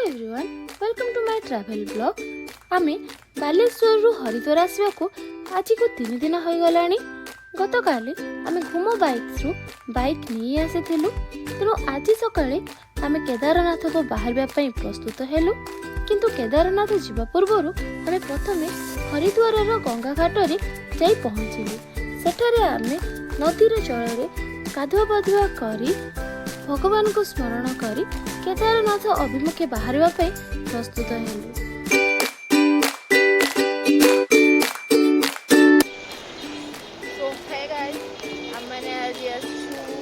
Everyone, welcome to my travel blog. आमे बालेश्वर रु हरिद्वार आसवाको आज को 3 दिन हो गलानी। गत काले आमे घुमो बाइक्स रु बाइक नहीं आसीथिलु, तेणु आज सकाळे आमे केदारनाथ को बाहरबा पई प्रस्तुत हेलु। किंतु केदारनाथ जीवा पूर्वरु आमे प्रथमे हरिद्वार रो गंगा घाट रे जाई पहुंचिलु। सेठारे आमे नदीर जल गाधुआ पाधुआ करी भगवान को स्मरण करी केदारनाथ अभिमुखे बाहरवा पे प्रस्तुत हेलु। सो हे गाइस, हमने आज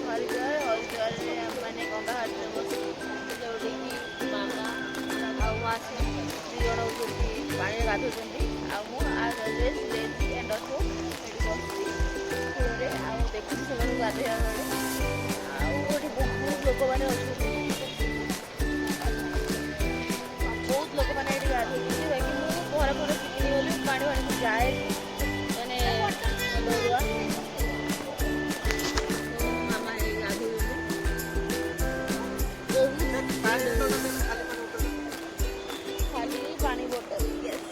हरिद्वार रे हमने गंगा घाट रे बस जोड़ी की मामा आ मासी जण होती पानी गाधुचंदी आ मु आज ड्रेस लेती एंड ऑल्सो एडी बसती पूरे आ देखु से गाधेया बेले आ ओठी बहुत लोक माने अछुती, बहुत लोक माने एडी गाधुचंदी। बाकी मु घर घर शिखनी बोली पानी पानी जाए माने डरुआ मामा ए गाधुचंदी खाली पानी बोतल यस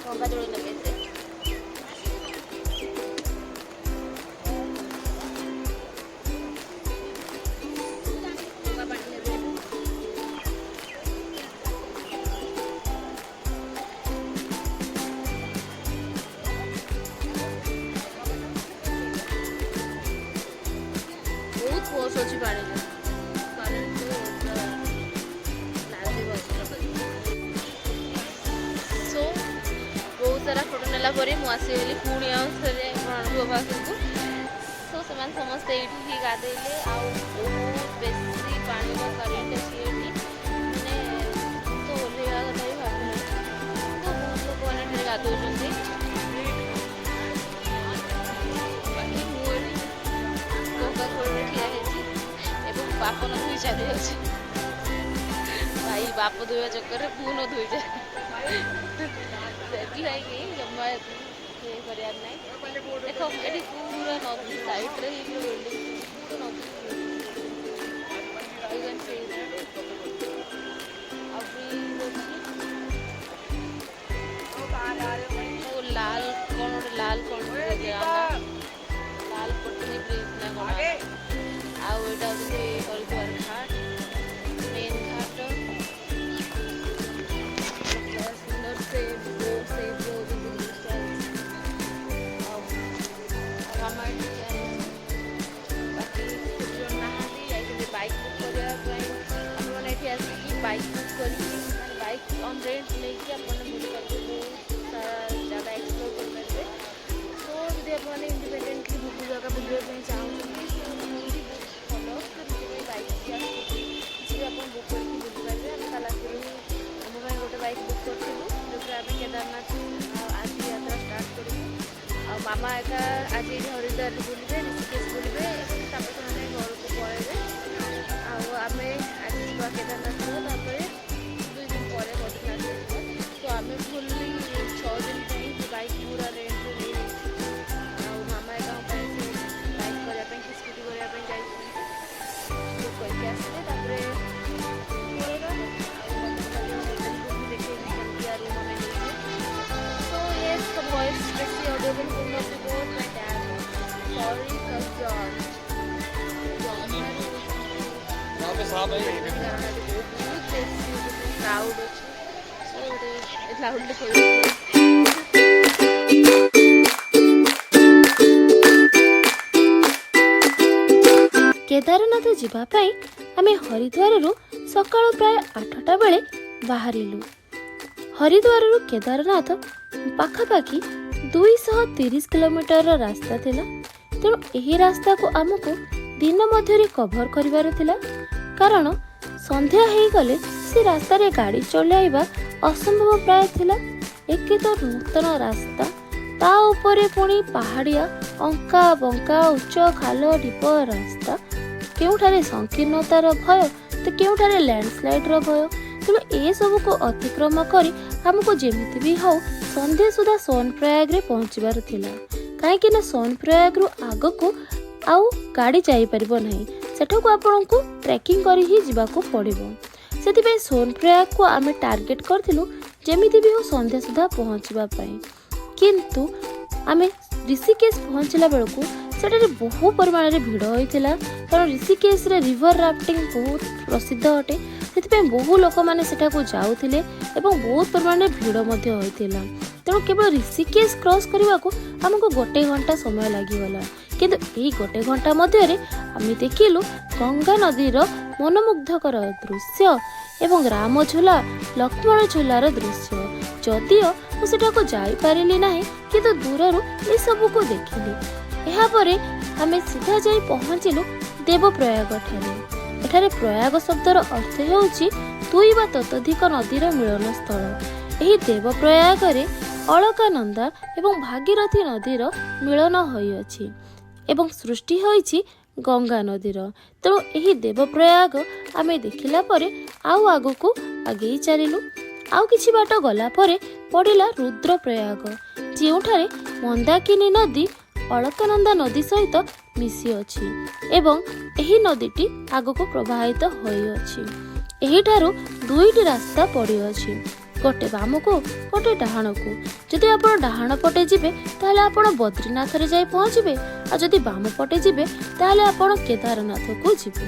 गंगा जल लगे बहुत अच्छी पानी सो बहुत सारा फोटो नेला मुझे पुणी आउे रणभू पाक सो से समस्ते ये गाधेले बहुत बेसी पानी करेन्ट अच्छी मैंने तो ओल्ला कथा भी भाव तो बहुत लोक मैंने गाधौंट बाप न धोई चली जाए भाई बाप धोवा चक्कर पु न धोई जाए जमा ये करार ना देख ये पूरा नदी साइड रे बिल्डिंग पूरा नदी लाल कौन गोटे लाल कौन लाल पटनी ब्रिज ना कौन आउटा हरिद्वार घाट मेन घाट सुंदर से बाइक बुक करने आसिक बाइक बुक कर बाइक ऑन रेंट लेकिन आपने बुझे बहुत सारा जगह एक्सप्लोर करेंगे। तो जब आपने इंडिपेंडेंटली बुक जगह बुझाई चाहते बुक करके बुझी पारे आम कल आम गोटे बाइक बुक करूँ जो आम केदारनाथ आज यात्रा स्टार्ट करूँ। मामा एका आज ये हरिद्वार बुलवे ऋषिकेश बुलवे घर को पलैबे आम आज जा केदारनाथ तापर 2 दिन पर बद्रीनाथ। तो आम फुल्ली 6 दिन बाइक पूरा रेंट ले मामा एका बाइक करने स्कूटी करने बुक करके आसते केदारनाथ जीवाई आमे हरिद्वार रु सकाळ प्राय 8टा बेले बाहरिलु। हरिद्वार रु केदारनाथ पाखापाखि 230 किलोमीटर रास्ता थिला। तेणु यही रास्ता को आमको दिन मध्य कभर करिवार थिला, कारण संध्या हो गले से रास्ता रे गाड़ी चलाइबा असंभव प्राय थिला। एक तो नूतन रास्ता ता ऊपर पुणी पहाड़िया अंका बंका उच्च खाल ढीप रास्ता, केउठारे संकीर्णतार भय तो केउठारे लैंडस्लाइड रो भय। तेणु ए सब को अतिक्रम करी हमको जेमिति भी हो संध्या सुधा सोनप्रयाग रे पहुंचबार थिला। कहीं ना सोनप्रयाग रु आग को आउ गाड़ी जाई परिबो नहीं, सेठा को आपन को ट्रैकिंग करी ही जीवा को पड़िबो। ସେଥିପାଇଁ ସୋନପ୍ରୟାଗକୁ ଆମେ ଟାର୍ଗେଟ୍ କରିଥିଲୁ ଯେମିତି ବି ହଉ ସନ୍ଧ୍ୟା ସୁଦ୍ଧା ପହଞ୍ଚିବା ପାଇଁ। କିନ୍ତୁ ଆମେ ଋଷିକେଶ ପହଞ୍ଚିଲା ବେଳକୁ ସେଠାରେ ବହୁ ପରିମାଣରେ ଭିଡ଼ ହୋଇଥିଲା, କାରଣ ଋଷିକେଶରେ ରିଭର ରାଫ୍ଟିଂ ବହୁତ ପ୍ରସିଦ୍ଧ ଅଟେ। ସେଥିପାଇଁ ବହୁ ଲୋକମାନେ ସେଠାକୁ ଯାଉଥିଲେ ଏବଂ ବହୁତ ପରିମାଣରେ ଭିଡ଼ ମଧ୍ୟ ହୋଇଥିଲା। ତେଣୁ କେବଳ ଋଷିକେଶ କ୍ରସ୍ କରିବାକୁ ଆମକୁ 1 ଘଣ୍ଟା ସମୟ ଲାଗିଗଲା। କିନ୍ତୁ ଏହି 1 ଘଣ୍ଟା ମଧ୍ୟରେ ଆମେ ଦେଖିଲୁ ଗଙ୍ଗା ନଦୀର ମନମୁଗ୍ଧକର ଦୃଶ୍ୟ ଏବଂ ରାମଝୁଲା ଲକ୍ଷ୍ମଣ ଝୁଲାର ଦୃଶ୍ୟ। ଯଦିଓ ମୁଁ ସେଠାକୁ ଯାଇପାରିଲି ନାହିଁ, କିନ୍ତୁ ଦୂରରୁ ଏସବୁକୁ ଦେଖିଲି। ଏହାପରେ ଆମେ ସିଧା ଯାଇ ପହଞ୍ଚିଲୁ ଦେବପ୍ରୟାଗ ଠାରେ। ଏଠାରେ ପ୍ରୟାଗ ଶବ୍ଦର ଅର୍ଥ ହେଉଛି 2 ବା ତତୋଧିକ ନଦୀର ମିଳନ ସ୍ଥଳ। ଏହି ଦେବପ୍ରୟାଗରେ ଅଳକାନନ୍ଦା ଏବଂ ଭାଗୀରଥୀ ନଦୀର ମିଳନ ହୋଇଅଛି ଏବଂ ସୃଷ୍ଟି ହୋଇଛି ଗଙ୍ଗା ନଦୀର। ତେଣୁ ଏହି ଦେବପ୍ରୟାଗ ଆମେ ଦେଖିଲା ପରେ ଆଉ ଆଗକୁ ଆଗେଇ ଚାଲିଲୁ। ଆଉ କିଛି ବାଟ ଗଲା ପରେ ପଡ଼ିଲା ରୁଦ୍ରପ୍ରୟାଗ, ଯେଉଁଠାରେ ମନ୍ଦାକିନୀ ନଦୀ ଅଳକାନନ୍ଦା ନଦୀ ସହିତ ମିଶିଅଛି ଏବଂ ଏହି ନଦୀଟି ଆଗକୁ ପ୍ରବାହିତ ହୋଇଅଛି। ଏହିଠାରୁ 2ଟି ରାସ୍ତା ପଡ଼ିଅଛି, ଗୋଟେ ବାମକୁ ଗୋଟେ ଡାହାଣକୁ। ଯଦି ଆପଣ ଡାହାଣ ପଟେ ଯିବେ ତାହେଲେ ଆପଣ ବଦ୍ରୀନାଥରେ ଯାଇ ପହଞ୍ଚିବେ, ଆଉ ଯଦି ବାମ ପଟେ ଯିବେ ତାହେଲେ ଆପଣ କେଦାରନାଥକୁ ଯିବେ।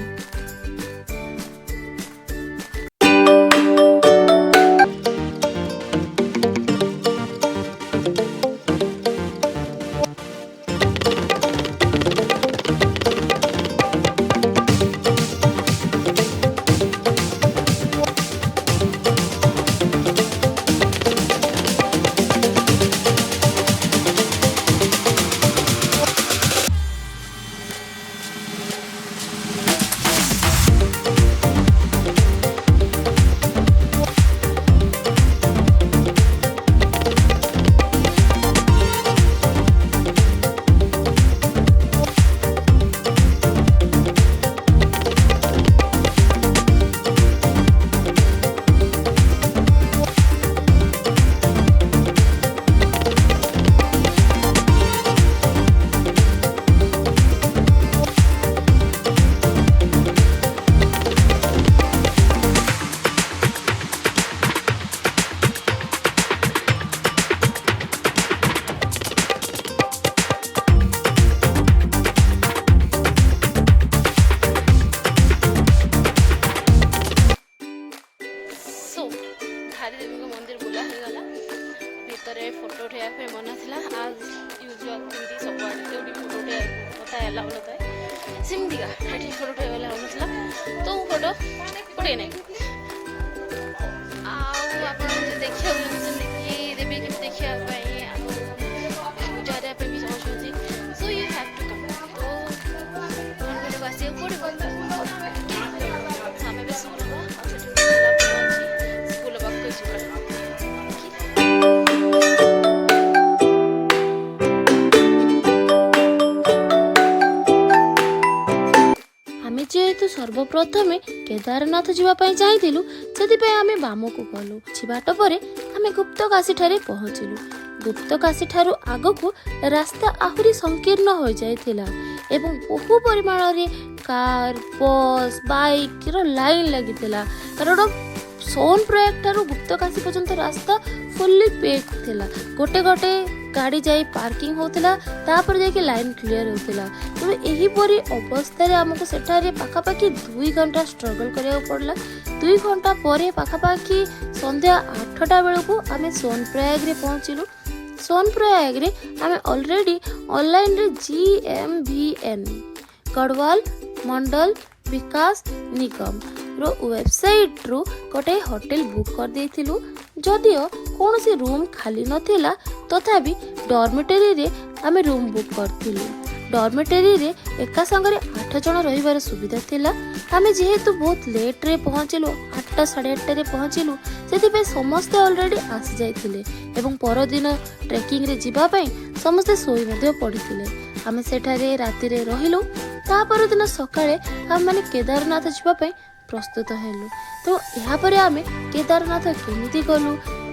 ଦେବୀଙ୍କ ମନ୍ଦିର ବୁଲା ହେଇଗଲା। ଭିତରେ ଫଟୋ ଉଠାଇବା ପାଇଁ ମନା ଥିଲା। ଆଜ୍ ୟୁଜୁଆଲ୍ ଏମିତି ସବୁଆଡ଼େ ଯେଉଁଠି ଫଟୋ ଉଠାଇବା କଥା ହେଲା ନଥାଏ, ସେମିତିକା ଏଠି ଫଟୋ ଉଠାଇବା ହେଲା ହେଉନଥିଲା। ତ ଫଟୋ ଉଠାଇ ନାହିଁ। ଆଉ ଆପଣ ଯଦି ଦେଖିବାକୁ ଚାହୁଁଛନ୍ତି କି ଦେବୀ କେମିତି ଦେଖିବା ପାଇଁ ଆଉ ପୂଜା କରିବା ପାଇଁ ବି ଚାହୁଁଛନ୍ତି, ସୋ ୟୁ ହ୍ୟାଭ୍ ଟୁ କମ୍। ତ ମନ୍ଦିରକୁ ଆସିବାକୁ ପଡ଼ିବ। ଆମେ ବି ସ୍କୁଲ ହବା ଆଉ ସେଠି ସ୍କୁଲ ପାଖକୁ ଯିବା। ଆମେ ଯେହେତୁ ସର୍ବପ୍ରଥମେ କେଦାରନାଥ ଯିବା ପାଇଁ ଚାହିଁଥିଲୁ, ସେଥିପାଇଁ ଆମେ ବାମକୁ ଗଲୁ। କିଛି ବାଟ ପରେ ଆମେ ଗୁପ୍ତକାଶୀ ଠାରେ ପହଞ୍ଚିଲୁ। ଗୁପ୍ତକାଶୀ ଠାରୁ ଆଗକୁ ରାସ୍ତା ଆହୁରି ସଂକୀର୍ଣ୍ଣ ହୋଇଯାଇଥିଲା ଏବଂ ବହୁ ପରିମାଣରେ କାର, ବସ୍, ବାଇକ୍ର ଲାଇନ୍ ଲାଗିଥିଲା, କାରଣ ସୋନପ୍ରୟାଗ ଠାରୁ ଗୁପ୍ତକାଶୀ ପର୍ଯ୍ୟନ୍ତ ରାସ୍ତା ଫୁଲ୍ଲି ପେକ୍ ଥିଲା। ଗୋଟେ ଗୋଟେ ଗାଡ଼ି ଯାଇ ପାର୍କିଂ ହେଉଥିଲା, ତାପରେ ଯାଇକି ଲାଇନ୍ କ୍ଲିୟର ହେଉଥିଲା। ତେଣୁ ଏହିପରି ଅବସ୍ଥାରେ ଆମକୁ ସେଠାରେ ପାଖାପାଖି 2 ଘଣ୍ଟା ଷ୍ଟ୍ରଗଲ୍ କରିବାକୁ ପଡ଼ିଲା। 2 ଘଣ୍ଟା ପରେ ପାଖାପାଖି ସନ୍ଧ୍ୟା 8ଟା ବେଳକୁ ଆମେ ସୋନପ୍ରୟାଗରେ ପହଞ୍ଚିଲୁ। ସୋନପ୍ରୟାଗରେ ଆମେ ଅଲରେଡ଼ି ଅନଲାଇନ୍ରେ GMVN ଗଡ଼ୱାଲ ମଣ୍ଡଳ ବିକାଶ ନିଗମର ୱେବସାଇଟ୍ରୁ ଗୋଟେ ହୋଟେଲ ବୁକ୍ କରିଦେଇଥିଲୁ। ଯଦିଓ କୌଣସି ରୁମ୍ ଖାଲି ନଥିଲା, ତଥାପି ଡର୍ମିଟେରୀରେ ଆମେ ରୁମ୍ ବୁକ୍ କରିଥିଲୁ। ଡର୍ମିଟେରୀରେ ଏକା ସାଙ୍ଗରେ 8 ଜଣ ରହିବାର ସୁବିଧା ଥିଲା। ଆମେ ଯେହେତୁ ବହୁତ ଲେଟ୍ରେ ପହଞ୍ଚିଲୁ, 8ଟା 8:30ରେ ପହଞ୍ଚିଲୁ, ସେଥିପାଇଁ ସମସ୍ତେ ଅଲରେଡ଼ି ଆସିଯାଇଥିଲେ ଏବଂ ପରଦିନ ଟ୍ରେକିଂରେ ଯିବା ପାଇଁ ସମସ୍ତେ ଶୋଇ ମଧ୍ୟ ପଡ଼ିଥିଲେ। ଆମେ ସେଠାରେ ରାତିରେ ରହିଲୁ। ତା ପରଦିନ ସକାଳେ ଆମେମାନେ କେଦାରନାଥ ଯିବା ପାଇଁ ପ୍ରସ୍ତୁତ ହେଲୁ। ତ ଏହାପରେ ଆମେ କେଦାରନାଥ କେମିତି ଗଲୁ,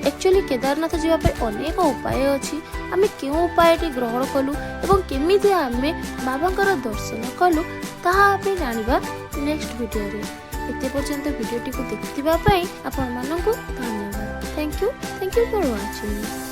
ଆକ୍ଚୁଆଲି କେଦାରନାଥ ଯିବା ପାଇଁ ଅନେକ ଉପାୟ ଅଛି। ଆମେ କେଉଁ ଉପାୟଟି ଗ୍ରହଣ କଲୁ ଏବଂ କେମିତି ଆମେ ବାବାଙ୍କର ଦର୍ଶନ କଲୁ, ତାହା ଆମେ ଜାଣିବା ନେକ୍ସଟ ଭିଡ଼ିଓରେ। एते पर्यंत भिडियोटी को देखिथिबा पई आपण माननकु धन्यवाद। Thank you for watching.